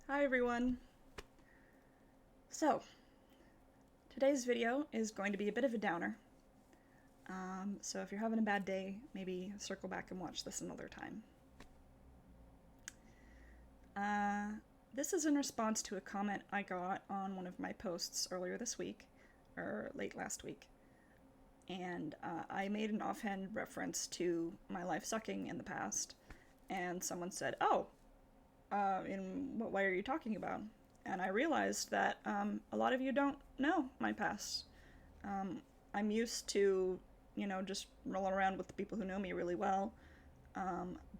Hi everyone! So, today's video is going to be a bit of a downer. So if you're having a bad day, maybe circle back and watch this another time. This is in response to a comment I got on one of my posts earlier this week, or late last week. And I made an offhand reference to my life sucking in the past, and someone said, "Oh, in what way are you talking about?" And I realized that a lot of you don't know my past. I'm used to, just rolling around with the people who know me really well.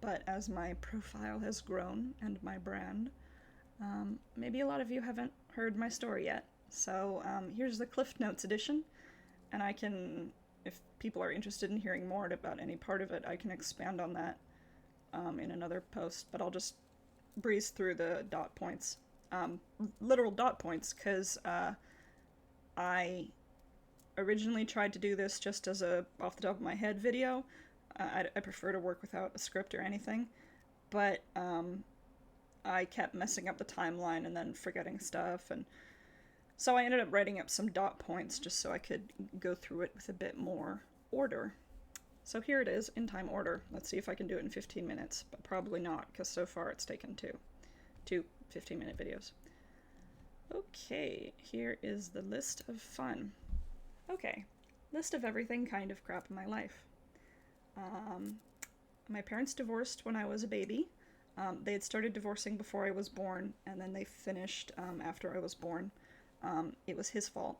But as my profile has grown and my brand, maybe a lot of you haven't heard my story yet. So here's the Cliff Notes edition, and I can, if people are interested in hearing more about any part of it, I can expand on that in another post, but I'll just breeze through the dot points. Literal dot points, because I originally tried to do this just as a off the top of my head video. I prefer to work without a script or anything, but I kept messing up the timeline and then forgetting stuff, and so I ended up writing up some dot points just so I could go through it with a bit more order. So here it is in time order. Let's see if I can do it in 15 minutes, but probably not, because so far it's taken two 15-minute videos. Okay, here is the list of fun. Okay, list of everything kind of crap in my life. My parents divorced when I was a baby. They had started divorcing before I was born, and then they finished after I was born. It was his fault.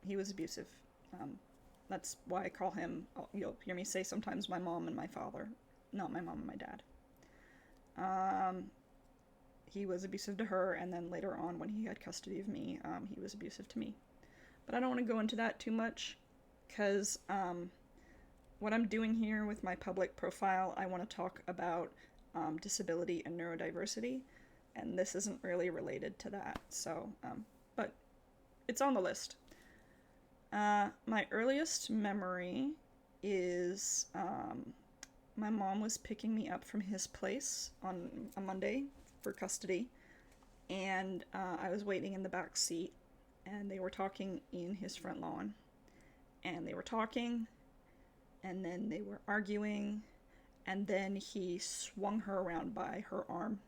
He was abusive. That's why I call him, you'll hear me say sometimes, my mom and my father, not my mom and my dad. He was abusive to her, and then later on, when he had custody of me, he was abusive to me. But I don't want to go into that too much, because what I'm doing here with my public profile, I want to talk about disability and neurodiversity, and this isn't really related to that, so, but it's on the list. My earliest memory is my mom was picking me up from his place on a Monday for custody, and I was waiting in the back seat, and they were talking in his front lawn, and they were talking, and then they were arguing, and then he swung her around by her arm,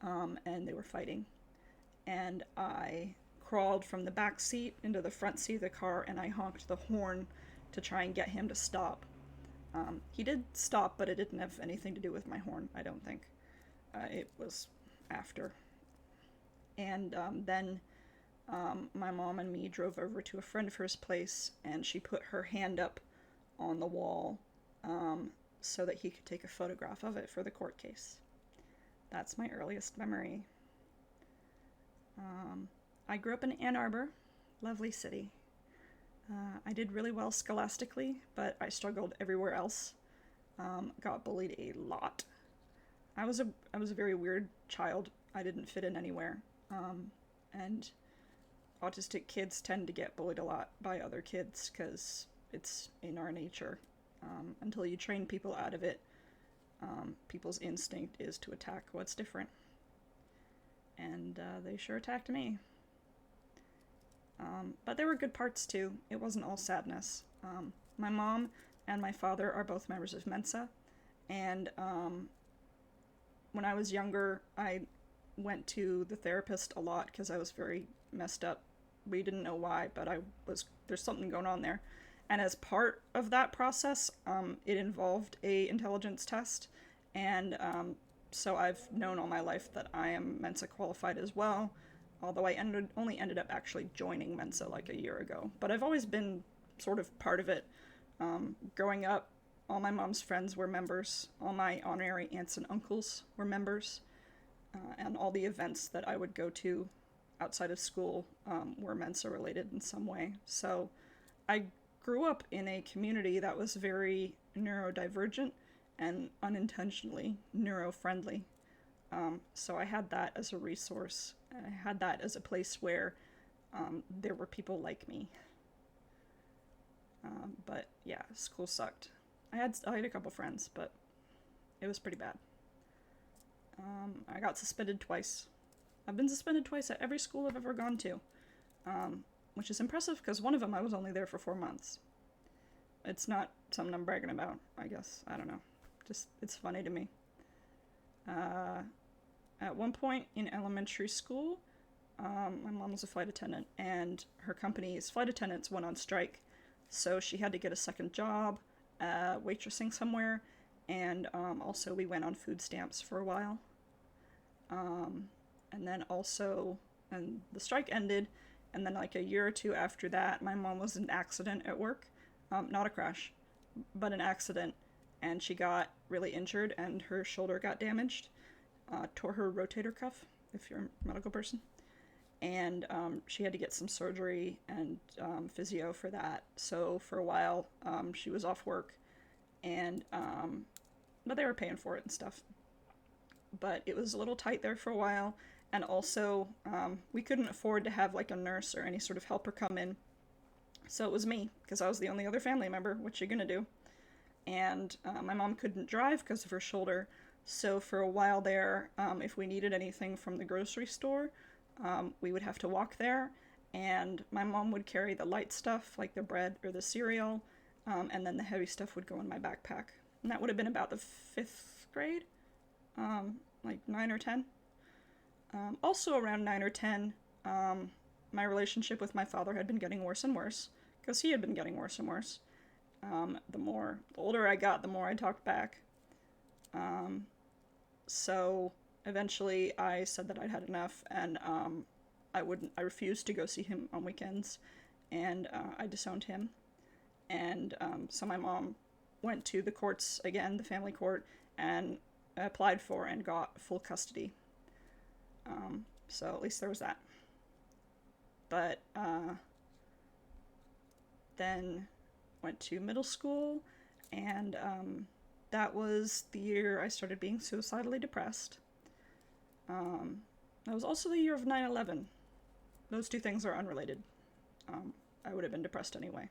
and they were fighting, and I crawled from the back seat into the front seat of the car, and I honked the horn to try and get him to stop. He did stop, but it didn't have anything to do with my horn, I don't think. It was after. And then my mom and me drove over to a friend of hers place, and she put her hand up on the wall so that he could take a photograph of it for the court case. That's my earliest memory. I grew up in Ann Arbor, lovely city. I did really well scholastically, but I struggled everywhere else. Got bullied a lot. I was a very weird child. I didn't fit in anywhere. And autistic kids tend to get bullied a lot by other kids because it's in our nature. Until you train people out of it, people's instinct is to attack what's different. And they sure attacked me. But there were good parts too. It wasn't all sadness. My mom and my father are both members of Mensa, and when I was younger, I went to the therapist a lot because I was very messed up. We didn't know why, but there's something going on there. And as part of that process, it involved a intelligence test, and so I've known all my life that I am Mensa qualified as well, although I only ended up actually joining Mensa like a year ago. But I've always been sort of part of it. Growing up, all my mom's friends were members, all my honorary aunts and uncles were members, and all the events that I would go to outside of school were Mensa related in some way. So I grew up in a community that was very neurodivergent and unintentionally neuro-friendly. So I had that as a resource. I had that as a place where there were people like me. But yeah, school sucked. I had a couple friends, but it was pretty bad. I got suspended twice I've been suspended twice at every school I've ever gone to, which is impressive because one of them I was only there for 4 months. It's not something I'm bragging about, I guess. I don't know. Just, it's funny to me. At one point in elementary school, my mom was a flight attendant, and her company's flight attendants went on strike, so she had to get a second job, waitressing somewhere, and also we went on food stamps for a while. And then also, and the strike ended, and then like a year or two after that, my mom was in an accident at work. Not a crash, but an accident, and she got really injured, and her shoulder got damaged, tore her rotator cuff, if you're a medical person, and she had to get some surgery and physio for that. So for a while, she was off work, and but they were paying for it and stuff. But it was a little tight there for a while, and also we couldn't afford to have like a nurse or any sort of helper come in. So it was me, because I was the only other family member. What you gonna do? And my mom couldn't drive because of her shoulder. So for a while there, if we needed anything from the grocery store, we would have to walk there. And my mom would carry the light stuff, like the bread or the cereal, and then the heavy stuff would go in my backpack. And that would have been about the 5th grade, like 9 or 10. Also around 9 or 10, my relationship with my father had been getting worse and worse, because he had been getting worse and worse. The older I got, the more I talked back. So eventually I said that I'd had enough, and I refused to go see him on weekends, and I disowned him. And so my mom went to the courts again, the family court, and applied for and got full custody. So at least there was that. But then went to middle school, and that was the year I started being suicidally depressed. That was also the year of 9/11. Those two things are unrelated. I would have been depressed anyway.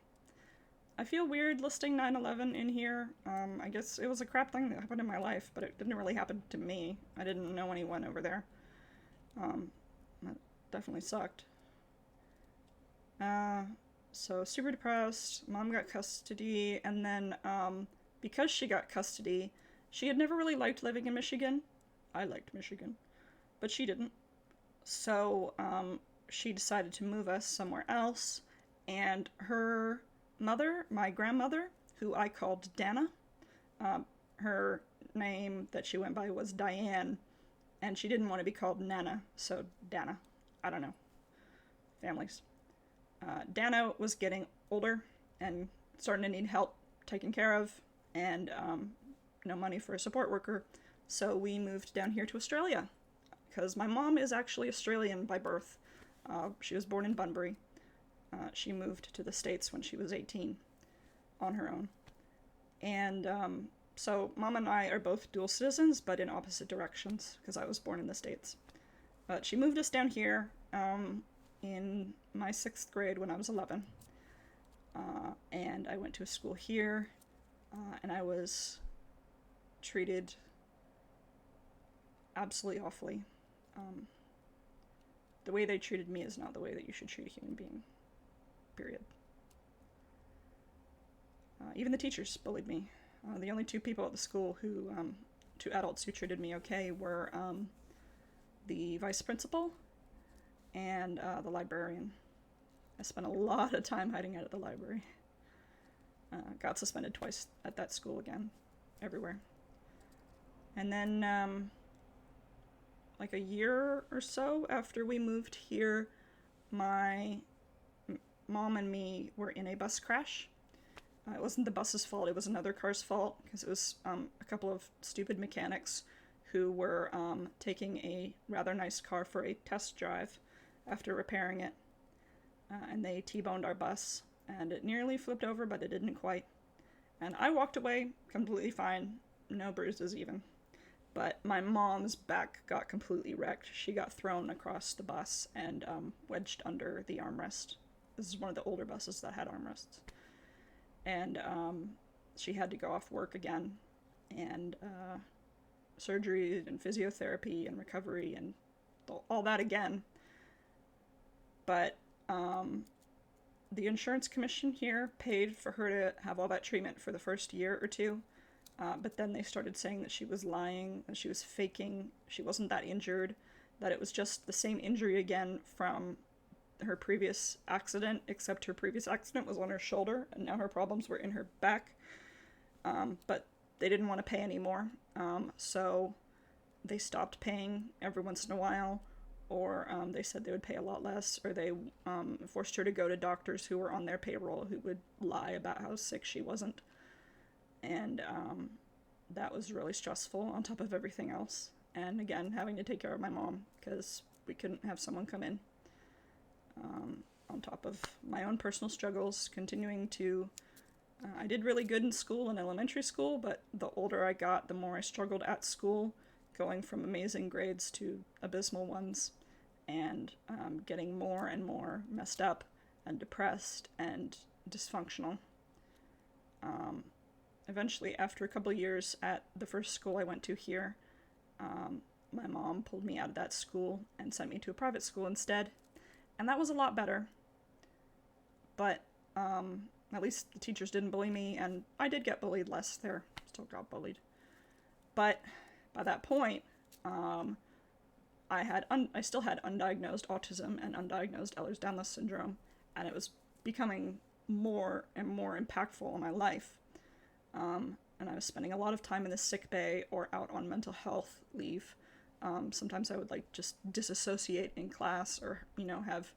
I feel weird listing 9/11 in here. I guess it was a crap thing that happened in my life, but it didn't really happen to me. I didn't know anyone over there. That definitely sucked. So super depressed, mom got custody, and then because she got custody, she had never really liked living in Michigan. I liked Michigan, but she didn't. So she decided to move us somewhere else, and her mother, my grandmother, who I called Dana, her name that she went by was Diane, and she didn't want to be called Nana, so Dana. I don't know. Families. Dana was getting older and starting to need help taken care of, and no money for a support worker, so we moved down here to Australia, because my mom is actually Australian by birth. She was born in Bunbury. She moved to the States when she was 18 on her own. And so mom and I are both dual citizens, but in opposite directions, because I was born in the States. But she moved us down here in my 6th grade when I was 11. And I went to a school here, and I was treated absolutely awfully. The way they treated me is not the way that you should treat a human being. Period. Even the teachers bullied me. The only two people at the school two adults who treated me okay were the vice principal and the librarian. I spent a lot of time hiding out at the library. Got suspended twice at that school again, everywhere. And then, like a year or so after we moved here, my mom and me were in a bus crash. It wasn't the bus's fault, it was another car's fault, because it was a couple of stupid mechanics who were taking a rather nice car for a test drive after repairing it. And they T-boned our bus, and it nearly flipped over, but it didn't quite. And I walked away completely fine, no bruises even. But my mom's back got completely wrecked. She got thrown across the bus and wedged under the armrest. This is one of the older buses that had armrests. And she had to go off work again. And surgery and physiotherapy and recovery and all that again. But the insurance commission here paid for her to have all that treatment for the first year or two. But then they started saying that she was lying, that she was faking, she wasn't that injured, that it was just the same injury again from her previous accident, except her previous accident was on her shoulder, and now her problems were in her back. But they didn't want to pay anymore, so they stopped paying every once in a while, or they said they would pay a lot less, or they forced her to go to doctors who were on their payroll who would lie about how sick she wasn't. And that was really stressful on top of everything else. And again, having to take care of my mom because we couldn't have someone come in. On top of my own personal struggles, continuing to... I did really good in school in elementary school, but the older I got, the more I struggled at school, going from amazing grades to abysmal ones, and getting more and more messed up and depressed and dysfunctional. Eventually, after a couple of years at the first school I went to here, my mom pulled me out of that school and sent me to a private school instead. And that was a lot better. But at least the teachers didn't bully me, and I did get bullied less there. Still got bullied. But by that point, I still had undiagnosed autism and undiagnosed Ehlers-Danlos syndrome, and it was becoming more and more impactful in my life. And I was spending a lot of time in the sick bay or out on mental health leave. Sometimes I would just disassociate in class, or have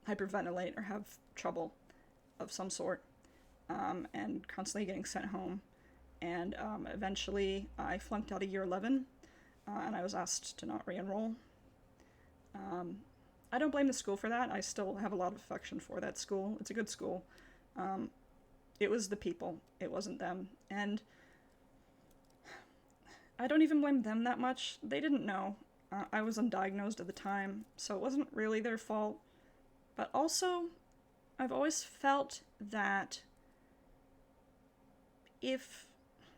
hyperventilate or have trouble of some sort, and constantly getting sent home. And eventually I flunked out of year 11, and I was asked to not re-enroll. I don't blame the school for that. I still have a lot of affection for that school. It's a good school. It was the people. It wasn't them. And I don't even blame them that much. They didn't know. I was undiagnosed at the time, so it wasn't really their fault. But also, I've always felt that if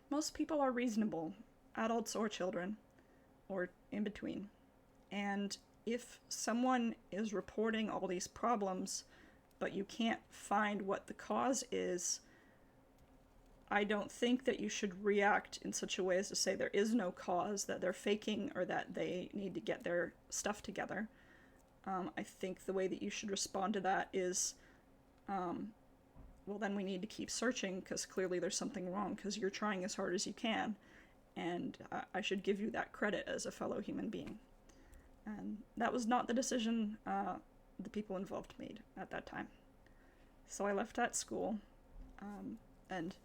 most people are reasonable, adults or children, or in between, and if someone is reporting all these problems, but you can't find what the cause is, I don't think that you should react in such a way as to say there is no cause, that they're faking, or that they need to get their stuff together. I think the way that you should respond to that is, well, then we need to keep searching, because clearly there's something wrong, because you're trying as hard as you can, and I should give you that credit as a fellow human being. And that was not the decision the people involved made at that time. So I left that school, and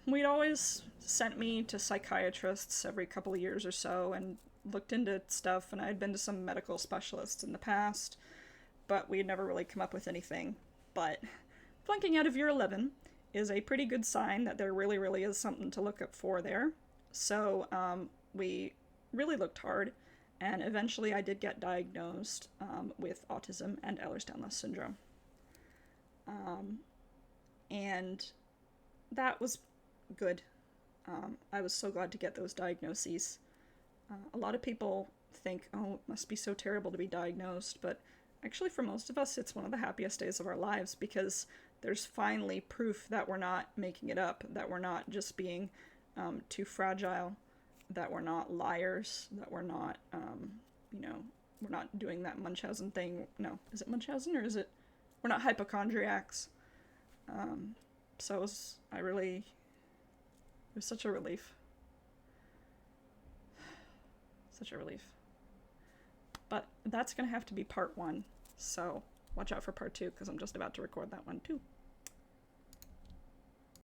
we'd always sent me to psychiatrists every couple of years or so and looked into stuff, and I had been to some medical specialists in the past, but we had never really come up with anything. But flunking out of year 11 is a pretty good sign that there really, really is something to look up for there. So we really looked hard, and eventually I did get diagnosed with autism and Ehlers-Danlos syndrome. And that was good. I was so glad to get those diagnoses. A lot of people think, oh, it must be so terrible to be diagnosed, but actually for most of us it's one of the happiest days of our lives, because there's finally proof that we're not making it up, that we're not just being too fragile, that we're not liars, that we're not, we're not doing that Munchausen thing. No, is it Munchausen, or is it, we're not hypochondriacs. So it was such a relief. Such a relief. But that's going to have to be part 1, so watch out for part 2, because I'm just about to record that one too.